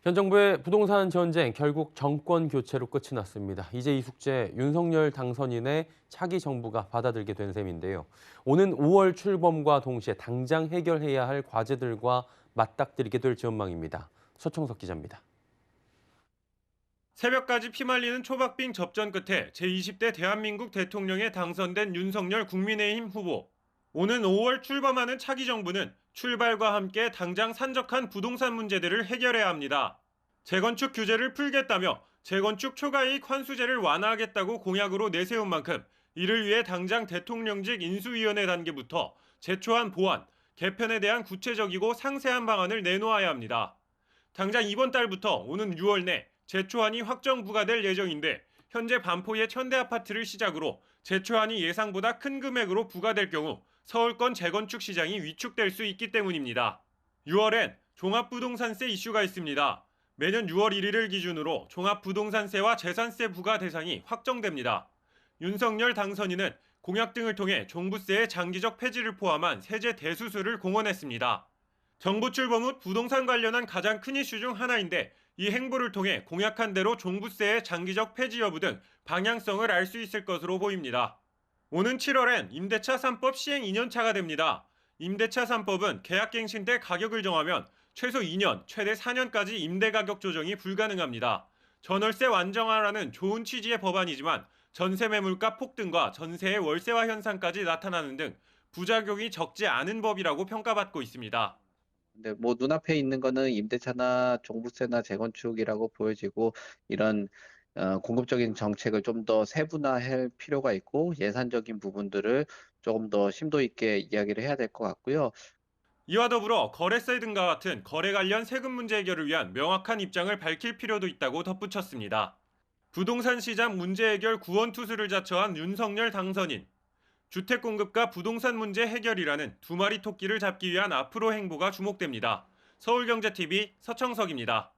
현 정부의 부동산 전쟁 결국 정권 교체로 끝이 났습니다. 이제 이 숙제 윤석열 당선인의 차기 정부가 받아들게 된 셈인데요. 오는 5월 출범과 동시에 당장 해결해야 할 과제들과 맞닥뜨리게 될 전망입니다. 서청석 기자입니다. 새벽까지 피말리는 초박빙 접전 끝에 제20대 대한민국 대통령에 당선된 윤석열 국민의힘 후보. 오는 5월 출범하는 차기 정부는 출발과 함께 당장 산적한 부동산 문제들을 해결해야 합니다. 재건축 규제를 풀겠다며 재건축 초과이익 환수제를 완화하겠다고 공약으로 내세운 만큼 이를 위해 당장 대통령직 인수위원회 단계부터 제초안 보완, 개편에 대한 구체적이고 상세한 방안을 내놓아야 합니다. 당장 이번 달부터 오는 6월 내 제초안이 확정 부과될 예정인데 현재 반포의 현대아파트를 시작으로 제초안이 예상보다 큰 금액으로 부과될 경우 서울권 재건축 시장이 위축될 수 있기 때문입니다. 6월엔 종합부동산세 이슈가 있습니다. 매년 6월 1일을 기준으로 종합부동산세와 재산세 부과 대상이 확정됩니다. 윤석열 당선인은 공약 등을 통해 종부세의 장기적 폐지를 포함한 세제 대수술을 공언했습니다. 정부 출범 후 부동산 관련한 가장 큰 이슈 중 하나인데 이 행보를 통해 공약한 대로 종부세의 장기적 폐지 여부 등 방향성을 알 수 있을 것으로 보입니다. 오는 7월엔 임대차 3법 시행 2년차가 됩니다. 임대차 3법은 계약갱신 때 가격을 정하면 최소 2년, 최대 4년까지 임대가격 조정이 불가능합니다. 전월세 완정화라는 좋은 취지의 법안이지만 전세 매물가 폭등과 전세의 월세화 현상까지 나타나는 등 부작용이 적지 않은 법이라고 평가받고 있습니다. 근데 뭐 눈앞에 있는 거는 임대차나 종부세나 재건축이라고 보여지고 이런 공급적인 정책을 좀 더 세분화할 필요가 있고 예산적인 부분들을 조금 더 심도 있게 이야기를 해야 될 것 같고요. 이와 더불어 거래세 등과 같은 거래 관련 세금 문제 해결을 위한 명확한 입장을 밝힐 필요도 있다고 덧붙였습니다. 부동산 시장 문제 해결 구원투수를 자처한 윤석열 당선인. 주택 공급과 부동산 문제 해결이라는 두 마리 토끼를 잡기 위한 앞으로 행보가 주목됩니다. 서울경제TV 서청석입니다.